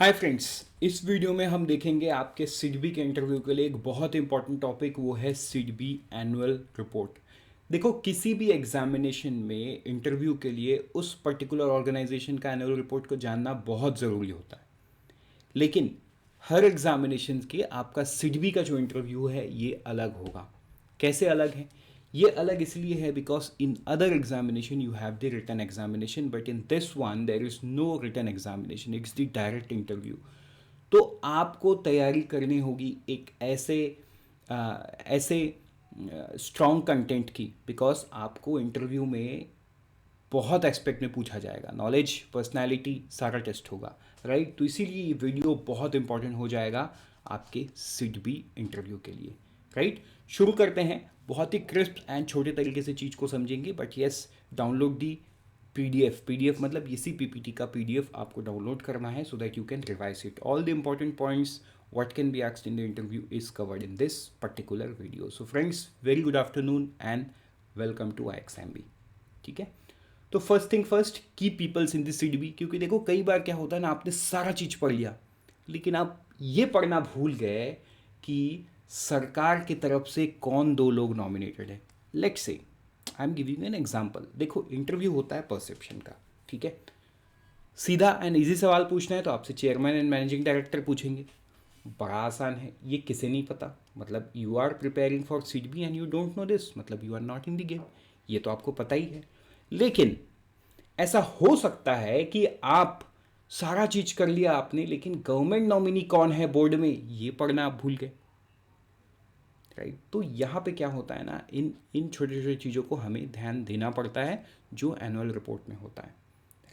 Hi friends, इस video में हम देखेंगे आपके सिडबी के इंटरव्यू के लिए एक बहुत इंपॉर्टेंट टॉपिक, वो है सिडबी एनुअल रिपोर्ट। देखो, किसी भी एग्जामिनेशन में इंटरव्यू के लिए उस पर्टिकुलर ऑर्गेनाइजेशन का एनुअल रिपोर्ट को जानना बहुत ज़रूरी होता है। लेकिन हर एग्जामिनेशन के आपका सिडबी का जो इंटरव्यू है ये अलग होगा। कैसे अलग है? ये अलग इसलिए है because in other examination you have the written examination, but in this one there is no written examination, it's the direct interview. तो आपको तैयारी करनी होगी एक ऐसे स्ट्रॉन्ग कंटेंट की, बिकॉज आपको इंटरव्यू में बहुत एस्पेक्ट में पूछा जाएगा, नॉलेज, पर्सनालिटी, सारा टेस्ट होगा, राइट। तो इसीलिए ये वीडियो बहुत इंपॉर्टेंट हो जाएगा आपके सिडबी इंटरव्यू के लिए, राइट। शुरू करते हैं। बहुत ही क्रिस्प एंड छोटे तरीके से चीज़ को समझेंगे, but yes, download the PDF मतलब इसी पीपीटी का पीडीएफ आपको डाउनलोड करना है so that you can revise it. All the important points what can be asked in the interview is covered in this particular video. So friends, very good afternoon and welcome to IXMB। ठीक है, तो first thing first, की peoples in this सीडबी। क्योंकि देखो, कई बार क्या होता है ना, आपने सारा चीज़ पढ़ लिया लेकिन आप ये पढ़ना भूल गए कि सरकार की तरफ से कौन दो लोग नॉमिनेटेड है। Let's say I am giving an example. देखो, इंटरव्यू होता है परसेप्शन का, ठीक है। सीधा एंड इजी सवाल पूछना है तो आपसे चेयरमैन एंड मैनेजिंग डायरेक्टर पूछेंगे। बड़ा आसान है, ये किसे नहीं पता। मतलब you are preparing for SIDBI and you don't know this, मतलब you are not in the game, ये तो आपको पता ही है। लेकिन ऐसा हो सकता है कि आप सारा चीज कर लिया आपने, लेकिन गवर्नमेंट नॉमिनी कौन है बोर्ड में ये पढ़ना आप भूल गए, राइट। तो यहाँ पे क्या होता है ना, इन इन छोटी छोटी चीज़ों को हमें ध्यान देना पड़ता है जो एनुअल रिपोर्ट में होता है,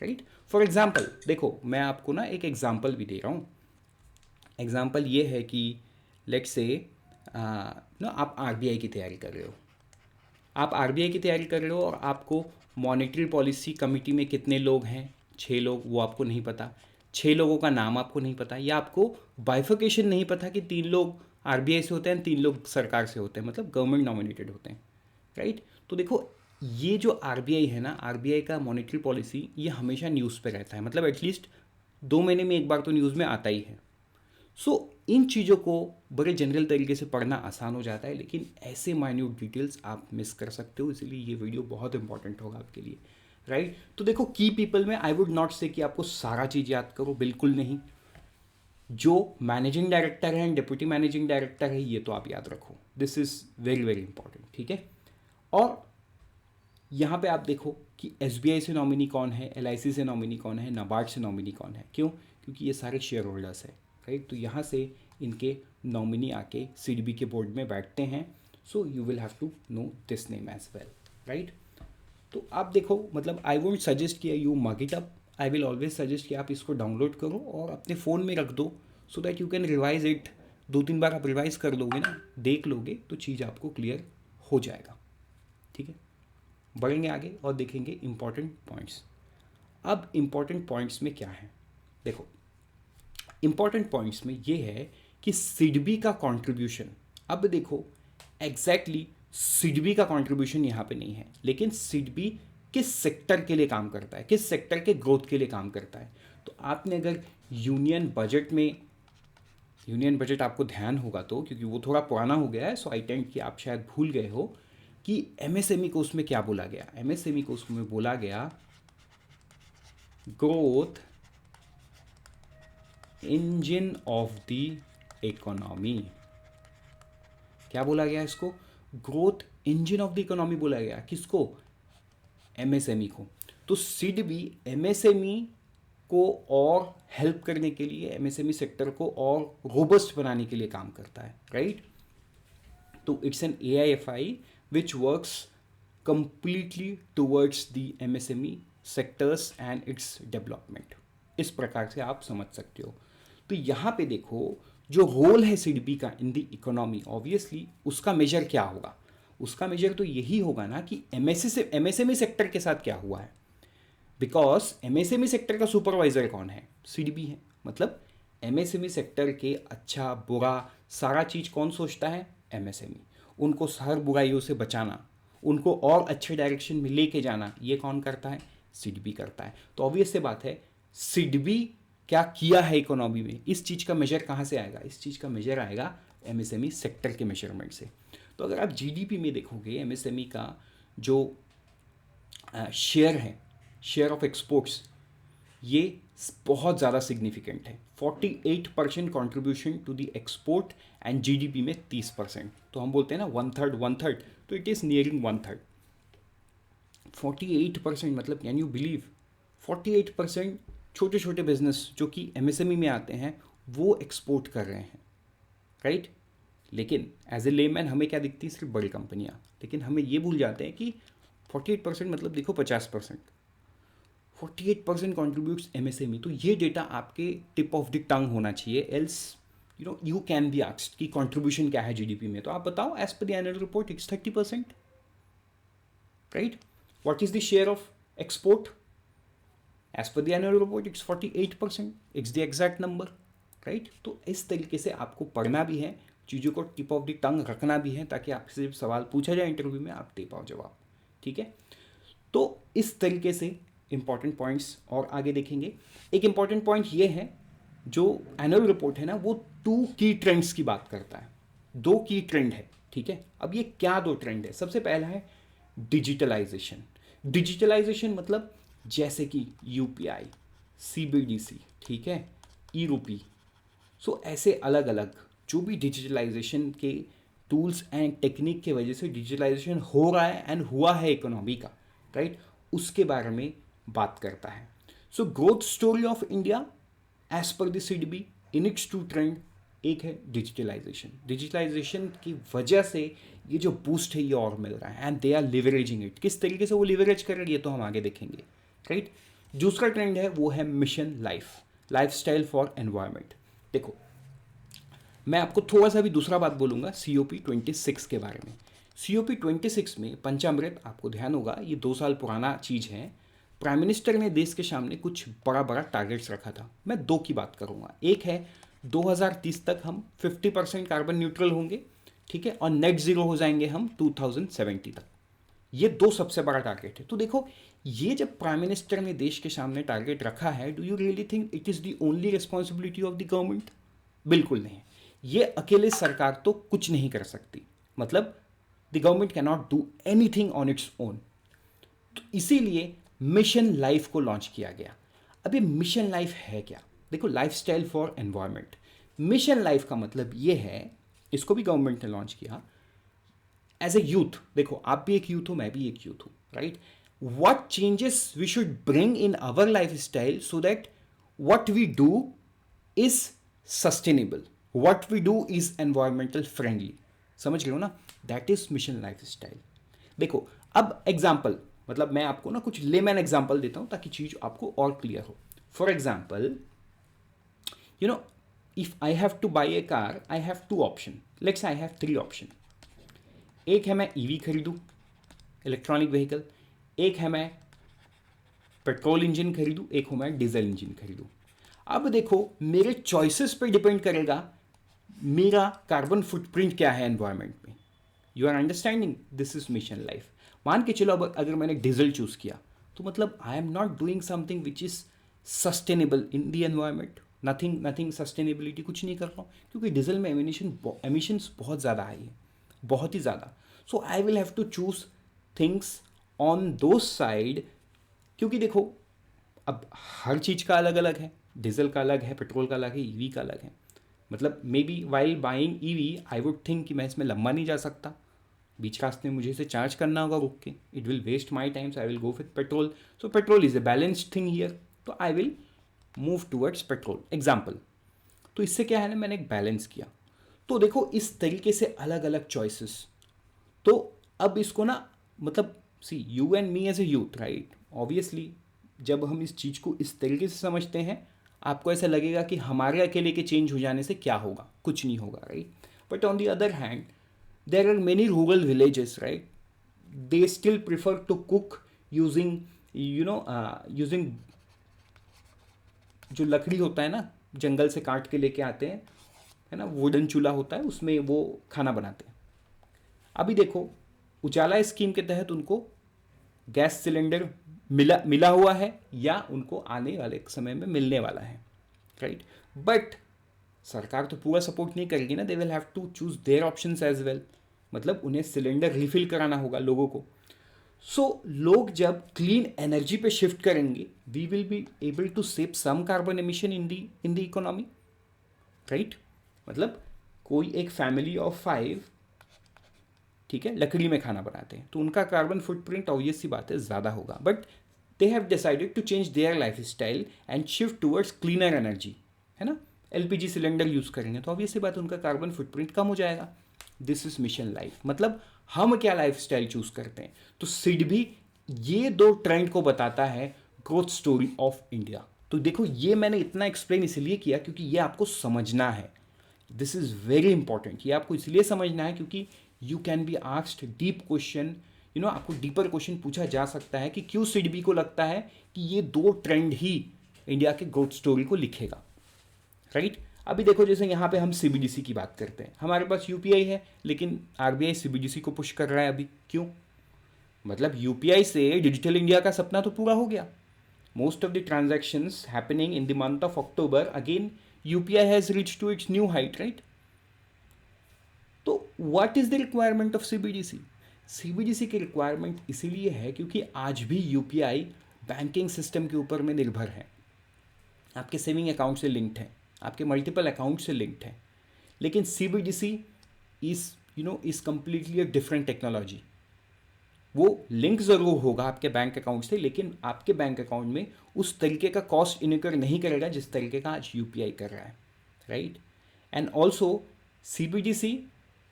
राइट। फॉर एग्जाम्पल देखो, मैं आपको ना एक एग्जाम्पल भी दे रहा हूँ। एग्जाम्पल ये है कि लेट्स से ना आप आरबीआई की तैयारी कर रहे हो। आप आरबीआई की तैयारी कर रहे हो और आपको मॉनेटरी पॉलिसी कमेटी में कितने लोग हैं, 6 लोग, वो आपको नहीं पता। 6 लोगों का नाम आपको नहीं पता, या आपको बाइफिकेशन नहीं पता कि 3 लोग आरबीआई से होते हैं, 3 लोग सरकार से होते हैं, मतलब गवर्नमेंट नॉमिनेटेड होते हैं, राइट। तो देखो, ये जो आरबीआई है ना, आरबीआई का मॉनेटरी पॉलिसी, ये हमेशा न्यूज़ पे रहता है, मतलब एटलीस्ट 2 महीने में एक बार तो न्यूज़ में आता ही है। सो इन चीज़ों को बड़े जनरल तरीके से पढ़ना आसान हो जाता है, लेकिन ऐसे माइन्यूट डिटेल्स आप मिस कर सकते हो, इसलिए ये वीडियो बहुत इंपॉर्टेंट होगा आपके लिए, राइट। तो देखो, की पीपल में आई वुड नॉट से कि आपको सारा चीज़ याद करो, बिल्कुल नहीं। जो मैनेजिंग डायरेक्टर है, डिप्टी मैनेजिंग डायरेक्टर है, ये तो आप याद रखो, this is very very important, ठीक है। और यहाँ पे आप देखो कि एसबीआई से नॉमिनी कौन है, एलआईसी से नॉमिनी कौन है, नाबार्ड से नॉमिनी कौन है। क्यों? क्योंकि ये सारे शेयर होल्डर्स हैं, राइट। तो यहाँ से इनके नॉमिनी आके सीडबी के बोर्ड में बैठते हैं। So you will have to know this name as well, right. तो आप देखो, मतलब आई वोंट सजेस्ट किया you mug it up, I will always suggest कि आप इसको डाउनलोड करो और अपने फ़ोन में रख दो so that you can revise it. 2-3 बार आप रिवाइज कर लोगे ना, देख लोगे, तो चीज़ आपको क्लियर हो जाएगा, ठीक है। बढ़ेंगे आगे और देखेंगे इंपॉर्टेंट पॉइंट्स। अब इंपॉर्टेंट पॉइंट्स में क्या है, देखो, इंपॉर्टेंट पॉइंट्स में ये है कि सिडबी का कंट्रीब्यूशन। अब देखो, एग्जैक्टली सिडबी का कंट्रीब्यूशन यहाँ पे नहीं है, लेकिन सिडबी किस सेक्टर के लिए काम करता है, किस सेक्टर के ग्रोथ के लिए काम करता है। तो आपने अगर यूनियन बजट आपको ध्यान होगा तो, क्योंकि वो थोड़ा पुराना हो गया है, सो आई टेंट कि आप शायद भूल गए हो कि एमएसएमई को उसमें क्या बोला गया। एमएसएमई को उसमें बोला गया growth engine of the economy. क्या बोला गया इसको? Growth engine of the economy बोला गया। किसको? एमएसएमई को। तो सिड भी एमएसएमई को और हेल्प करने के लिए, एमएसएमई सेक्टर को और रोबस्ट बनाने के लिए काम करता है, राइट। तो it's an AIFI which works completely towards the MSME sectors and its development. इस प्रकार से आप समझ सकते हो। तो यहाँ पे देखो, जो रोल है सिडबी का इन द इकोनॉमी, ऑब्वियसली उसका मेजर क्या होगा? उसका मेजर तो यही होगा ना कि एमएसएमई सेक्टर के साथ क्या हुआ है। बिकॉज एमएसएमई सेक्टर का सुपरवाइजर कौन है? सीडबी है। मतलब एमएसएमई सेक्टर के अच्छा बुरा सारा चीज़ कौन सोचता है? एमएसएमई। उनको हर बुराइयों से बचाना, उनको और अच्छे डायरेक्शन में लेके जाना, ये कौन करता है? सीडबी करता है। तो ऑब्वियस से बात है, सीडबी क्या किया है इकोनॉमी में, इस चीज़ का मेजर कहाँ से आएगा, इस चीज़ का मेजर आएगा एमएसएमई सेक्टर के मेजरमेंट से। तो अगर आप जीडीपी में देखोगे एमएसएमई का जो शेयर है, शेयर ऑफ एक्सपोर्ट्स, ये बहुत ज़्यादा सिग्निफिकेंट है। 48% contribution to the export and GDP में 30%। तो हम बोलते हैं ना वन थर्ड, तो it is nearing one third. 48% मतलब कैन यू बिलीव, 48% छोटे छोटे बिजनेस जो कि एमएसएमई में आते हैं वो एक्सपोर्ट कर रहे हैं, राइट। लेकिन एज ए लेमैन हमें क्या दिखती है, सिर्फ बड़ी कंपनियां, लेकिन हमें ये भूल जाते हैं कि 48% मतलब देखो 50%, 48% कॉन्ट्रीब्यूट्स एमएसएमई। तो ये डेटा आपके टिप ऑफ द टंग होना चाहिए, else you can be asked कि कंट्रीब्यूशन क्या है जीडीपी में। तो आप बताओ, as per the annual report it's 30%, right. What is the share of export, as per the annual report it's 48%, it's the exact number, right. तो इस तरीके से आपको पढ़ना भी है, चीज़ों को टिप ऑफ द टंग रखना भी है, ताकि आपसे जब सवाल पूछा जाए इंटरव्यू में आप दे पाओ जवाब, ठीक है। तो इस तरीके से इंपॉर्टेंट पॉइंट्स और आगे देखेंगे। एक इंपॉर्टेंट पॉइंट ये है, जो एनुअल रिपोर्ट है ना वो 2 की ट्रेंड्स की बात करता है, 2 की ट्रेंड है, ठीक है। अब ये क्या 2 ट्रेंड है, सबसे पहला है डिजिटलाइजेशन। डिजिटलाइजेशन मतलब जैसे कि यूपीआई, सीबीडीसी, ठीक है, ई रूपी, सो ऐसे अलग अलग जो भी डिजिटलाइजेशन के टूल्स एंड टेक्निक के वजह से डिजिटलाइजेशन हो रहा है एंड हुआ है इकोनॉमी का, राइट, उसके बारे में बात करता है। So growth story of India as per the SIDBI in its 2 trend, एक है डिजिटलाइजेशन। डिजिटलाइजेशन की वजह से ये जो बूस्ट है ये और मिल रहा है and they are leveraging it. किस तरीके से वो लिवरेज कर रही है ये तो हम आगे देखेंगे, राइट। दूसरा ट्रेंड है वो है mission life, lifestyle for environment. देखो मैं आपको थोड़ा सा भी दूसरा बात बोलूँगा COP 26 के बारे में। COP 26 में पंचामृत, आपको ध्यान होगा ये 2 साल पुराना चीज़ है। प्राइम मिनिस्टर ने देश के सामने कुछ बड़ा बड़ा टारगेट्स रखा था। मैं 2 की बात करूँगा, एक है 2030 तक हम 50% कार्बन न्यूट्रल होंगे, ठीक है, और नेट ज़ीरो हो जाएंगे हम 2070 तक। ये 2 सबसे बड़ा टारगेट है। तो देखो ये जब प्राइम मिनिस्टर ने देश के सामने टारगेट रखा है, do you really think it is the only responsibility of the government? बिल्कुल नहीं। ये अकेले सरकार तो कुछ नहीं कर सकती, मतलब the government can not do anything on its own. तो इसीलिए मिशन लाइफ को लॉन्च किया गया। अब ये मिशन लाइफ है क्या? देखो, lifestyle for environment, mission life का मतलब ये है, इसको भी गवर्नमेंट ने लॉन्च किया एज ए यूथ। देखो आप भी एक यूथ हो, मैं भी एक यूथ हूँ, right. What changes we should bring in our life style so that what we do is sustainable, what we do is environmental friendly. समझ रहे हो ना? That is mission life style. देखो अब एग्जाम्पल, मतलब मैं आपको ना कुछ लेमैन एग्जाम्पल देता हूँ ताकि चीज आपको और क्लियर हो। For example, you know, if I have to buy a car, I have 2 option. Let's say I have 3 option. एक है मैं ईवी खरीदूँ, इलेक्ट्रॉनिक व्हीकल, एक है मैं पेट्रोल इंजन खरीदूँ, एक हो मैं डीजल इंजन खरीदूँ। अब देखो मेरे चॉइसेस पे डिपेंड करेगा मेरा कार्बन फुटप्रिंट क्या है एनवायरनमेंट में। You are understanding? This is mission life. मान के चलो अब अगर मैंने डीजल चूज किया तो मतलब I am not doing something which is sustainable in the environment, nothing sustainability कुछ नहीं कर रहा हूँ, क्योंकि डीजल में एमिशंस बहुत ज़्यादा हाई है, बहुत ही ज़्यादा। So I will have to choose things on those side, क्योंकि देखो अब हर चीज़ का अलग अलग है, डीजल का अलग है, पेट्रोल का अलग है, ईवी का अलग है। मतलब may be while buying EV I would think कि मैं इसमें लंबा नहीं जा सकता, बीच रास्ते में मुझे इसे चार्ज करना होगा रुक के, it will waste my time, so I will go with petrol. So petrol is a balanced thing here, तो I will move towards petrol example. तो इससे क्या है ना, मैंने एक बैलेंस किया। तो देखो इस तरीके से अलग अलग चॉइसेस। तो अब इसको ना, मतलब see you and me as a youth, right, obviously जब हम इस चीज़ को इस तरीके से समझते हैं आपको ऐसा लगेगा कि हमारे अकेले के चेंज हो जाने से क्या होगा, कुछ नहीं होगा, right. But on the other hand there are many rural villages, right, they still prefer to cook using using जो लकड़ी होता है ना, जंगल से काट के लेके आते हैं, है ना, वुडन चूल्हा होता है, उसमें वो खाना बनाते हैं। अभी देखो उजाला स्कीम के तहत उनको गैस सिलेंडर मिला हुआ है या उनको आने वाले समय में मिलने वाला है, राइट। बट सरकार तो पूरा सपोर्ट नहीं करेगी ना, they will have to choose their options as well, मतलब उन्हें सिलेंडर रिफिल कराना होगा लोगों को। सो लोग जब क्लीन एनर्जी पे शिफ्ट करेंगे, we will be able to save some carbon emission in the economy, right. मतलब कोई एक फैमिली ऑफ 5, ठीक है, लकड़ी में खाना बनाते हैं, तो उनका कार्बन फुटप्रिंट ऑब्वियस सी बात है ज़्यादा होगा, but they have decided to change their life style and shift towards cleaner energy, है ना। एलपीजी सिलेंडर यूज़ करेंगे तो ऑब्वियस सी बात है उनका कार्बन फुटप्रिंट कम हो जाएगा। दिस इज मिशन लाइफ, मतलब हम क्या लाइफ स्टाइल चूज़ करते हैं। तो सिड भी ये दो ट्रेंड को बताता है ग्रोथ स्टोरी ऑफ इंडिया। तो देखो ये मैंने इतना एक्सप्लेन इसलिए किया क्योंकि ये आपको समझना है, दिस इज़ वेरी इंपॉर्टेंट। ये आपको इसलिए समझना है क्योंकि you can be asked deep question, you know, आपको डीपर क्वेश्चन पूछा जा सकता है कि क्यों सिडबी को लगता है कि ये दो ट्रेंड ही इंडिया के ग्रोथ स्टोरी को लिखेगा, राइट। अभी देखो जैसे यहाँ पे हम सीबीडीसी की बात करते हैं, हमारे पास यूपीआई है लेकिन आरबीआई सीबीडीसी को पुश कर रहा है अभी, क्यों? मतलब यूपीआई से डिजिटल इंडिया का सपना तो पूरा हो गया। Most of the transactions happening in the month of October, again UPI has reach to its new height, right. तो what is the requirement of CBDC? CBDC की रिक्वायरमेंट इसीलिए है क्योंकि आज भी यूपीआई बैंकिंग सिस्टम के ऊपर में निर्भर है, आपके सेविंग अकाउंट से लिंक्ड है, आपके मल्टीपल अकाउंट से लिंक्ड है। लेकिन CBDC is completely a different technology. वो लिंक ज़रूर होगा आपके बैंक अकाउंट से, लेकिन आपके बैंक अकाउंट में उस तरीके का कॉस्ट इनकर नहीं करेगा जिस तरीके का आज यूपीआई कर रहा है, राइट। एंड ऑल्सो सीबीडीसी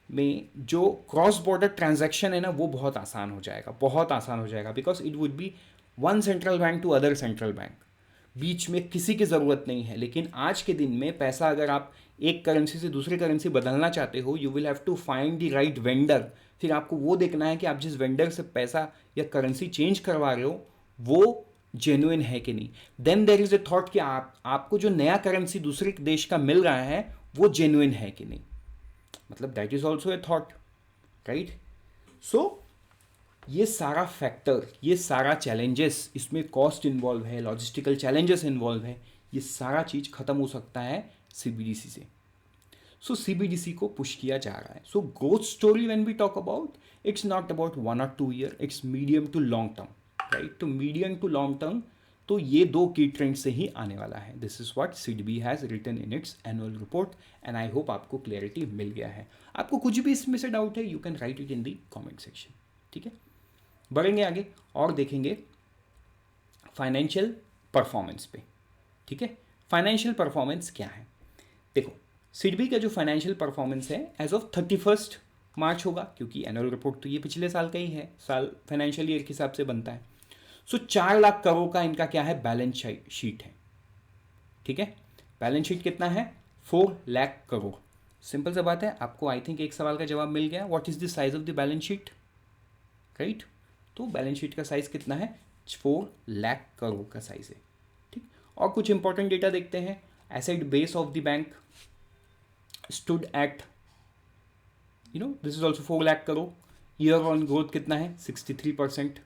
में जो क्रॉस बॉर्डर ट्रांजैक्शन है ना, वो बहुत आसान हो जाएगा, बहुत आसान हो जाएगा, because it would be one central bank to other central bank, बीच में किसी की ज़रूरत नहीं है। लेकिन आज के दिन में पैसा अगर आप एक करेंसी से दूसरी करेंसी बदलना चाहते हो, you will have to find the right vendor. फिर आपको वो देखना है कि आप जिस वेंडर से पैसा या करेंसी चेंज करवा रहे हो वो जेन्युइन है कि नहीं। Then there is a thought कि आपको जो नया करेंसी दूसरे देश का मिल रहा है वो जेन्युइन है कि नहीं, मतलब that is also a thought, right. So ये सारा फैक्टर, ये सारा चैलेंजेस, इसमें कॉस्ट इन्वॉल्व है, लॉजिस्टिकल चैलेंजेस इन्वॉल्व है, ये सारा चीज़ खत्म हो सकता है सीबीडीसी से। सो सीबीडीसी को पुश किया जा रहा है। So growth story when we talk about, it's not about 1 or 2 year, it's medium to long term, right. तो मीडियम टू लॉन्ग टर्म, तो ये दो की ट्रेंड से ही आने वाला है। This is what SIDBI has written in its annual report and I hope आपको क्लैरिटी मिल गया है। आपको कुछ भी इसमें से डाउट है, you can write it in the comment section, ठीक है। बढ़ेंगे आगे और देखेंगे फाइनेंशियल परफॉर्मेंस पे, ठीक है। फाइनेंशियल परफॉर्मेंस क्या है? देखो सिडबी का जो फाइनेंशियल परफॉर्मेंस है एज ऑफ 31 मार्च होगा, क्योंकि एनुअल रिपोर्ट तो ये पिछले साल का ही है, साल फाइनेंशियल ईयर के हिसाब से बनता है। सो 4 लाख करोड़ का इनका क्या है, बैलेंस शीट है, ठीक है। बैलेंस शीट कितना है, 4 लाख करोड़। सिंपल सा बात है, आपको आई थिंक एक सवाल का जवाब मिल गया, what is the size of the balance sheet, right. तो बैलेंस शीट का साइज कितना है, 4 लाख करोड़ का साइज है, ठीक। और कुछ इंपॉर्टेंट डेटा देखते हैं। Asset base of the bank stood at, this is also 4 lakh crore. Year on growth कितना है, 63%।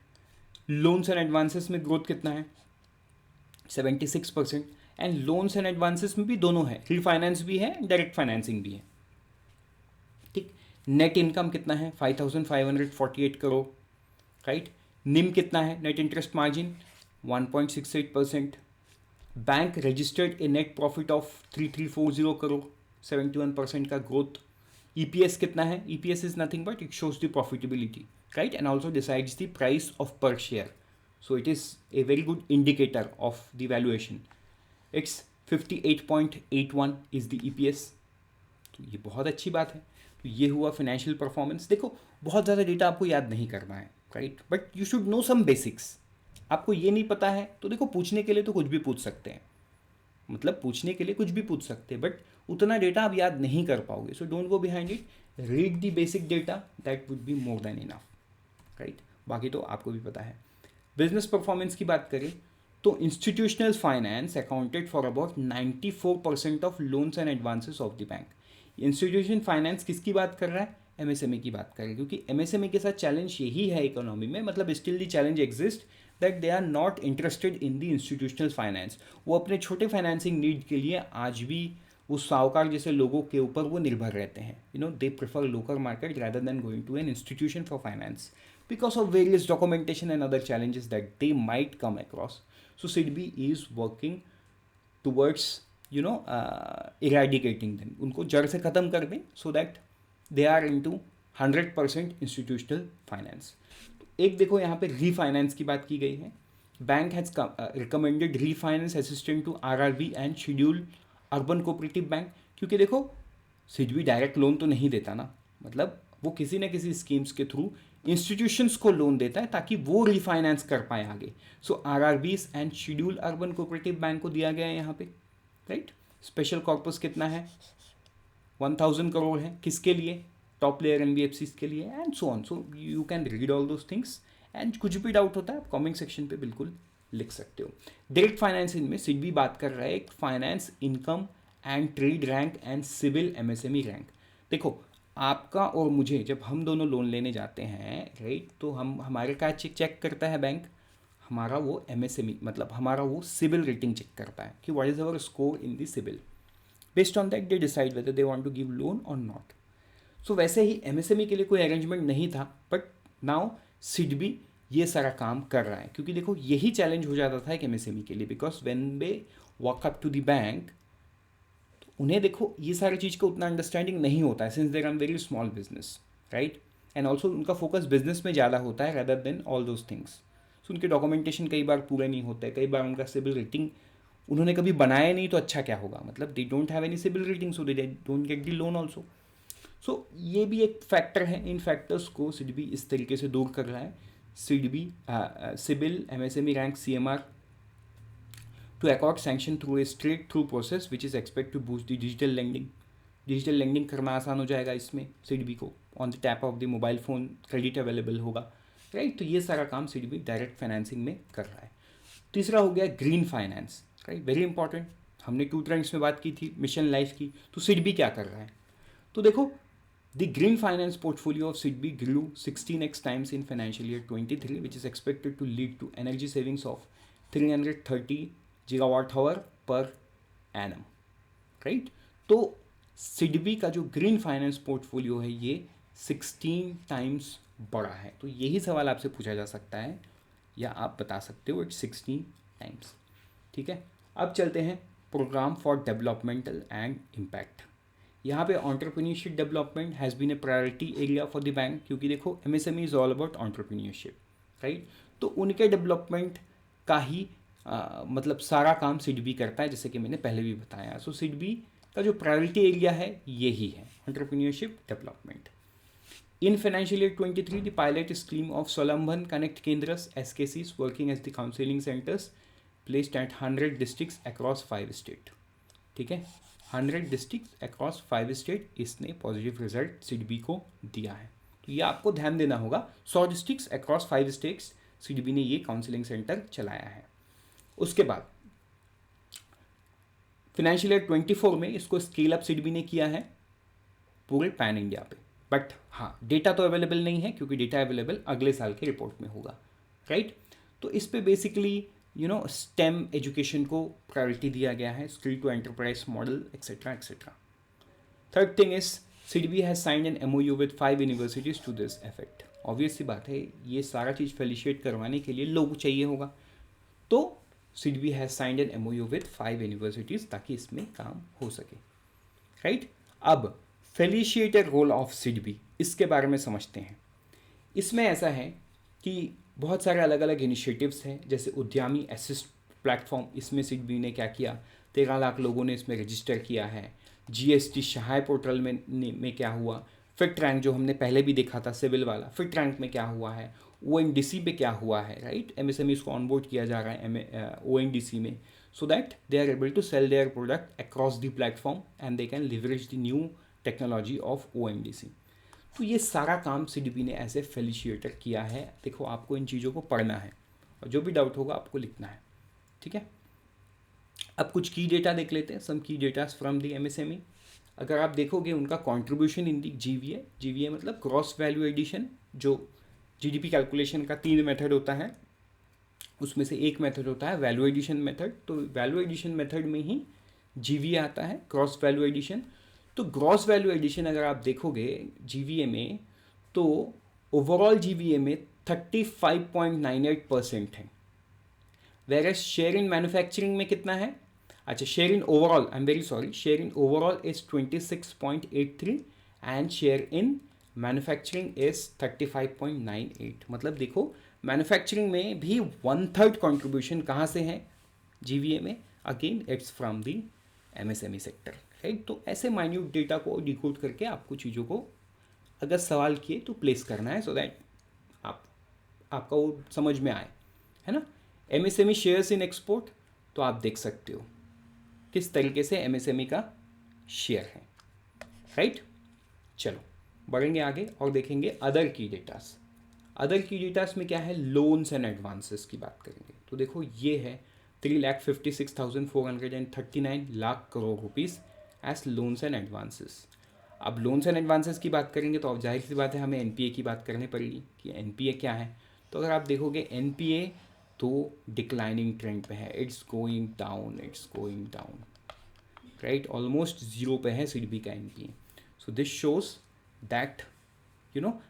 लोन्स एंड एडवांसेस में ग्रोथ कितना है, 76%। एंड लोन्स एंड एडवांसेस में भी दोनों है, रिफाइनेंस भी है, डायरेक्ट फाइनेंसिंग भी है, ठीक। नेट इनकम कितना है, 5548 करोड़, राइट। निम कितना है, net interest margin 1.68%। Bank registered a net profit of 3340 crore, 71% का ग्रोथ। ईपीएस कितना है, EPS is nothing but it shows the profitability, right, and also decides the price of per share, so it is a very good indicator of the valuation. It's 58.81 is the EPS, तो ये बहुत अच्छी बात है। तो ये हुआ financial performance. देखो बहुत ज़्यादा डेटा आपको याद नहीं करना है, right, but you should know some basics. आपको ये नहीं पता है तो देखो पूछने के लिए तो कुछ भी पूछ सकते हैं, मतलब पूछने के लिए कुछ भी पूछ सकते हैं, बट उतना डेटा आप याद नहीं कर पाओगे। So don't go behind it, read the basic data, that would be more than enough, right. बाकी तो आपको भी पता है। बिजनेस परफॉर्मेंस की बात करें तो institutional finance accounted for about 94% of loans and advances of the bank. Institution finance किसकी बात कर रहा है, एमएसएमई की बात करें, क्योंकि एमएसएमई के साथ चैलेंज यही है इकोनॉमी में, मतलब still the challenge exist that they are not interested in the institutional finance. वो अपने छोटे फाइनेंसिंग नीड के लिए आज भी उस साहूकार जैसे लोगों के ऊपर वो निर्भर रहते हैं। They prefer local market rather than going to an institution for finance because of various documentation and other challenges that they might come across. So SIDBI is working towards eradicating them, उनको जड़ से ख़त्म कर दें so that they are into 100% institutional finance. एक देखो यहाँ पे रीफाइनेंस की बात की गई है। Bank has recommended refinance assistant to RRB and schedule urban cooperative bank, क्योंकि देखो सिडबी डायरेक्ट लोन तो नहीं देता ना, मतलब वो किसी न किसी स्कीम्स के थ्रू इंस्टीट्यूशंस को लोन देता है ताकि वो रिफाइनेंस कर पाए आगे। So RRBs and schedule urban cooperative bank को दिया गया है यहाँ पे, राइट। स्पेशल कॉर्पस कितना है, 1000 करोड़ है, किसके लिए, टॉप लेयर एनबीएफसीज के लिए and so on. So you can read all those things and कुछ भी डाउट होता है आप कमेंट सेक्शन पे बिल्कुल लिख सकते हो। डायरेक्ट फाइनेंसिंग में सिडबी बात कर रहा है एक finance income and trade rank and CIBIL MSME rank. देखो आपका और मुझे जब हम दोनों लोन लेने जाते हैं, राइट, तो हमारे क्या चेक करता है बैंक, हमारा वो एमएसएमई मतलब हमारा वो सिविल रेटिंग चेक करता है कि what is our score in the CIBIL. Based on that they decide whether they want to give loan और नॉट। सो वैसे ही एमएसएमई के लिए कोई अरेंजमेंट नहीं था, बट नाउ सिडबी ये सारा काम कर रहा है, क्योंकि देखो यही चैलेंज हो जाता था एक एमएसएमई के लिए, because when they walk up to the bank तो उन्हें देखो ये सारी चीज़ का उतना अंडरस्टैंडिंग नहीं होता है, since there are very small business, right, and also उनका फोकस बिजनेस में ज़्यादा होता है rather than all those things. So उनके डॉक्यूमेंटेशन कई बार पूरे नहीं होते, कई बार उनका सिविल रेटिंग उन्होंने कभी बनाया नहीं तो अच्छा क्या होगा, मतलब they don't have any civil rating so they don't get the loan also. सो ये भी एक फैक्टर है, इन फैक्टर्स को सिडबी इस तरीके से दूर कर रहा है। SIDBI CIBIL MSME rank CMR to accord sanction through a straight through process which is expected to boost the digital lending. Digital lending करना आसान हो जाएगा इसमें सिडबी को, on the tap of the mobile phone credit available होगा, right. तो ये सारा काम सिडबी डायरेक्ट फाइनेंसिंग में कर रहा है। तीसरा हो गया green finance, right, very important. हमने 2 ट्रेंड्स में बात की थी मिशन लाइफ की, तो सिडबी क्या कर रहा है, तो देखो the green finance portfolio of SIDBI grew 16x times in financial year 23, which is expected to lead to energy savings of 330 gigawatt hour per annum, right. तो सिडबी का जो ग्रीन फाइनेंस पोर्टफोलियो है ये 16 टाइम्स बड़ा है। तो यही सवाल आपसे पूछा जा सकता है या आप बता सकते हो इट्स 16 टाइम्स, ठीक है। अब चलते हैं program for developmental and impact. यहाँ पे entrepreneurship development has been a priority area for the bank, क्योंकि देखो MSME is all about entrepreneurship, right. तो उनके डेवलपमेंट का ही मतलब सारा काम सिडबी करता है, जैसे कि मैंने पहले भी बताया। सो सिडबी का जो प्रायोरिटी एरिया है यही है entrepreneurship development. In financial year 23 the pilot scheme of Swavalamban connect Kendras SKCs working as the counselling centres placed at 100 districts across 5 state, ठीक है। 100 डिस्ट्रिक्ट अक्रॉस 5 स्टेट इसने पॉजिटिव रिजल्ट सिडबी को दिया है। तो ये आपको ध्यान देना होगा, 100 डिस्ट्रिक्ट्स अक्रॉस 5 स्टेट्स सिडबी ने ये काउंसिलिंग सेंटर चलाया है। उसके बाद फाइनेंशियल ईयर 24 में इसको स्केल अप सिडबी ने किया है पूरे पैन इंडिया पे, बट हाँ डेटा तो अवेलेबल नहीं है, क्योंकि डेटा अवेलेबल अगले साल के रिपोर्ट में होगा, राइट। तो इस पे बेसिकली स्टेम एजुकेशन को प्रायोरिटी दिया गया है, skill to enterprise model etcetera etcetera. Third thing is SIDBI has signed an MOU with 5 universities to this effect. Obvious सी बात है, ये सारा चीज़ फेलिशिएट करवाने के लिए लोग चाहिए होगा, तो SIDBI has signed an MOU with 5 universities ताकि इसमें काम हो सके, राइट। अब फेलिशिएटेड रोल ऑफ सिडबी, इसके बारे में समझते हैं। इसमें ऐसा है कि बहुत सारे अलग अलग इनिशिएटिव्स हैं, जैसे उद्यमी असिस्ट प्लेटफॉर्म, इसमें सिडबी ने क्या किया, 13 लाख लोगों ने इसमें रजिस्टर किया है। GST सहाय पोर्टल में क्या हुआ, फिट रैंक जो हमने पहले भी देखा था सिविल वाला, फिट रैंक में क्या हुआ है, ONDC पे क्या हुआ है, राइट। MSMEs को ऑनबोर्ड किया जा रहा है ONDC में, so that they are able to sell their product across the platform and they can leverage the new technology of ONDC। तो ये सारा काम सिडबी ने एज ए फेलिशिएटर किया है। देखो आपको इन चीज़ों को पढ़ना है और जो भी डाउट होगा आपको लिखना है, ठीक है। अब कुछ की डेटा देख लेते हैं, सम की डेटास फ्रॉम दी MSME। अगर आप देखोगे उनका कंट्रीब्यूशन इन दी GVA मतलब ग्रॉस वैल्यू एडिशन, जो GDP कैलकुलेशन का 3 मेथड होता है, उसमें से एक मेथड होता है वैल्यू एडिशन मेथड। तो वैल्यू एडिशन मेथड में ही जीवीए आता है, क्रॉस वैल्यू एडिशन। तो ग्रॉस वैल्यू एडिशन अगर आप देखोगे जीवीए में, तो ओवरऑल जीवीए में 35.98% है। Where as share in manufacturing में कितना है? अच्छा, share in overall, I am very sorry, share in overall is 26.83 and share in manufacturing is 35.98। मतलब देखो मैन्युफैक्चरिंग में भी 1/3 कॉन्ट्रीब्यूशन कहाँ से है जीवीए में? Again it's from the MSME sector, right. तो ऐसे माइन्यूट डेटा को डिकोड करके आपको चीज़ों को अगर सवाल किए तो प्लेस करना है, सो दैट आपका वो समझ में आए, है ना। एमएसएमई शेयर्स इन एक्सपोर्ट, तो आप देख सकते हो किस तरीके से एमएसएमई का शेयर है, राइट। चलो बढ़ेंगे आगे और देखेंगे अदर की डेटास। अदर की डेटास में क्या है? लोन्स एंड एडवांसेस की बात करेंगे। तो देखो ये है 3,56,439 lakh crore rupees as loans and advances. अब लोन्स एंड एडवांसेस की बात करेंगे तो अब जाहिर सी बात है हमें एनपीए की बात करनी पड़ेगी कि एनपीए क्या है। तो अगर आप देखोगे एनपीए तो डिक्लाइनिंग ट्रेंड पे है, it's going down, it's going down, right. Almost zero पे है सिडबी का NPA. So this shows that you know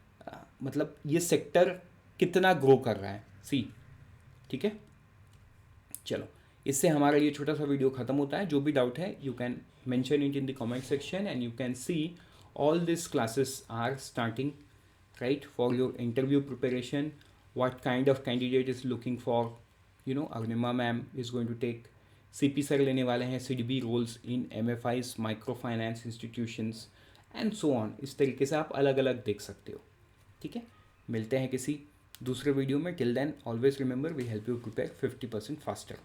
मतलब ये सेक्टर कितना ग्रो कर रहा है, सी, ठीक है। चलो इससे हमारा ये छोटा सा वीडियो ख़त्म होता है। जो भी डाउट है you can mention it in the comment section and you can see all these classes are starting, right, for your interview preparation. What kind of candidate is looking for, Arnima ma'am is going to take CP sir लेने वाले हैं CDB roles in MFIs, micro finance institutions and so on। इस तरीके से आप अलग अलग देख सकते हो, ठीक है। मिलते हैं किसी दूसरे वीडियो में। Till then always remember we help you prepare 50% faster.